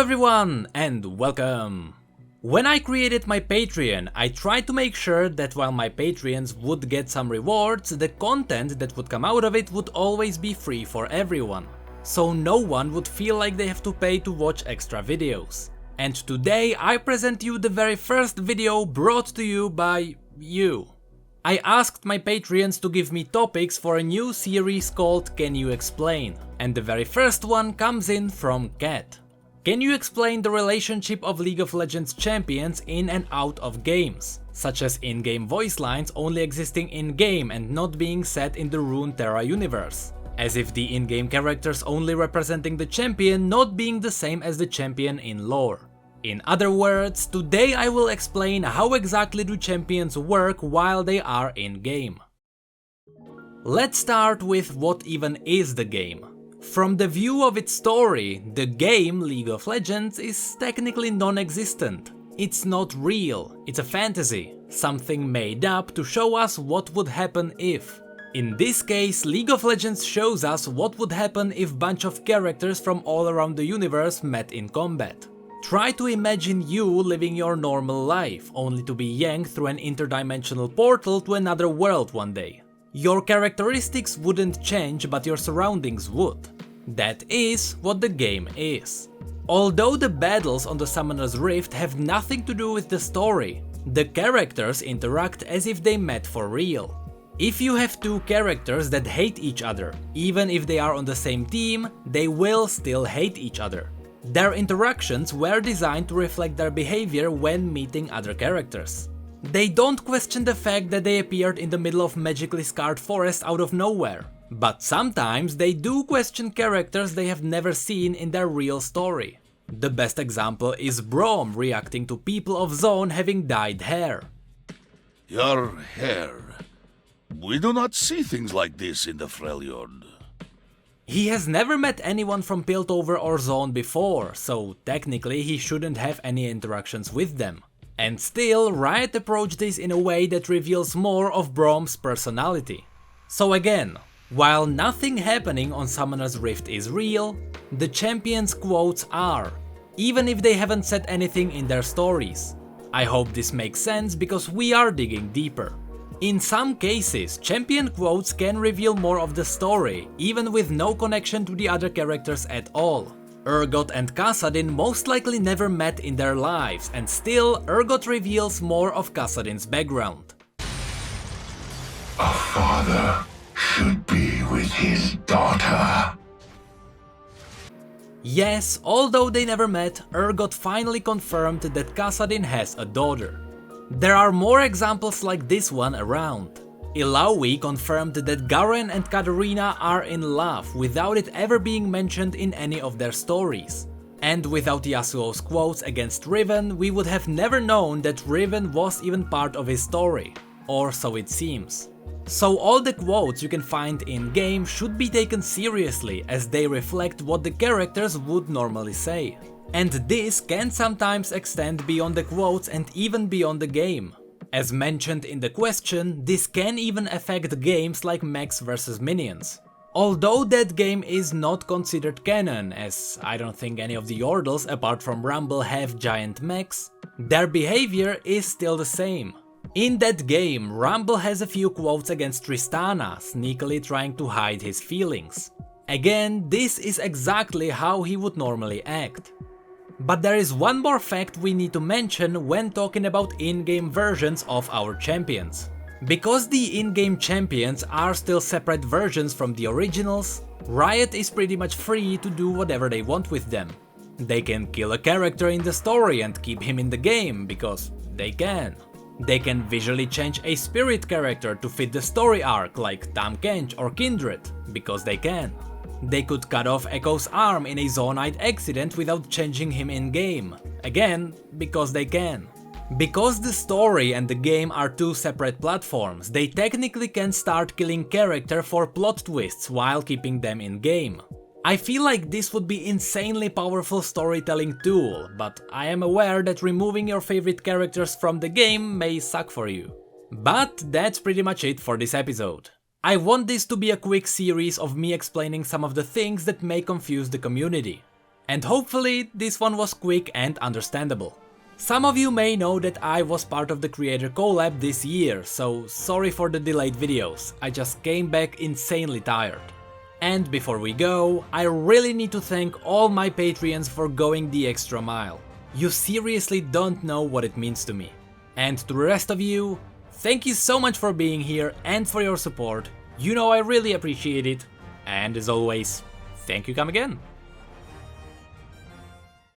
everyone and welcome! When I created my Patreon, I tried to make sure that while my Patreons would get some rewards, the content that would come out of it would always be free for everyone. So no one would feel like they have to pay to watch extra videos. And today I present you the very first video brought to you by you. I asked my Patreons to give me topics for a new series called Can You Explain? And the very first one comes in from Cat. Can you explain the relationship of League of Legends champions in and out of games, such as in-game voice lines only existing in-game and not being set in the Runeterra universe, as if the in-game characters only representing the champion not being the same as the champion in lore. In other words, today I will explain how exactly do champions work while they are in-game. Let's start with what even is the game. From the view of its story, the game League of Legends is technically non-existent. It's not real, it's a fantasy, something made up to show us what would happen if. In this case, League of Legends shows us what would happen if bunch of characters from all around the universe met in combat. Try to imagine you living your normal life, only to be yanked through an interdimensional portal to another world one day. Your characteristics wouldn't change, but your surroundings would. That is what the game is. Although the battles on the Summoner's Rift have nothing to do with the story, the characters interact as if they met for real. If you have two characters that hate each other, even if they are on the same team, they will still hate each other. Their interactions were designed to reflect their behavior when meeting other characters. They don't question the fact that they appeared in the middle of magically scarred forest out of nowhere, but sometimes they do question characters they have never seen in their real story. The best example is Braum reacting to people of Zone having dyed hair. Your hair. We do not see things like this in the Freljord. He has never met anyone from Piltover or Zone before, so technically he shouldn't have any interactions with them. And still, Riot approached this in a way that reveals more of Braum's personality. So again, while nothing happening on Summoner's Rift is real, the champions' quotes are, even if they haven't said anything in their stories. I hope this makes sense because we are digging deeper. In some cases, champion quotes can reveal more of the story, even with no connection to the other characters at all. Urgot and Kassadin most likely never met in their lives, and still Urgot reveals more of Kassadin's background. A father should be with his daughter. Yes, although they never met, Urgot finally confirmed that Kassadin has a daughter. There are more examples like this one around. Illaoi confirmed that Garen and Katarina are in love without it ever being mentioned in any of their stories. And without Yasuo's quotes against Riven, we would have never known that Riven was even part of his story. Or so it seems. So all the quotes you can find in-game should be taken seriously, as they reflect what the characters would normally say. And this can sometimes extend beyond the quotes and even beyond the game. As mentioned in the question, this can even affect games like Mechs vs Minions. Although that game is not considered canon, as I don't think any of the Yordles apart from Rumble have giant mechs, their behavior is still the same. In that game, Rumble has a few quotes against Tristana, sneakily trying to hide his feelings. Again, this is exactly how he would normally act. But there is one more fact we need to mention when talking about in-game versions of our champions. Because the in-game champions are still separate versions from the originals, Riot is pretty much free to do whatever they want with them. They can kill a character in the story and keep him in the game, because they can. They can visually change a spirit character to fit the story arc like Tahm Kench or Kindred, because they can. They could cut off Echo's arm in a Zonaite accident without changing him in-game, again, because they can. Because the story and the game are two separate platforms, they technically can start killing character for plot twists while keeping them in-game. I feel like this would be insanely powerful storytelling tool, but I am aware that removing your favorite characters from the game may suck for you. But that's pretty much it for this episode. I want this to be a quick series of me explaining some of the things that may confuse the community. And hopefully this one was quick and understandable. Some of you may know that I was part of the Creator Collab this year, so sorry for the delayed videos, I just came back insanely tired. And before we go, I really need to thank all my Patreons for going the extra mile. You seriously don't know what it means to me. And to the rest of you, thank you so much for being here and for your support. You know I really appreciate it. And as always, thank you come again.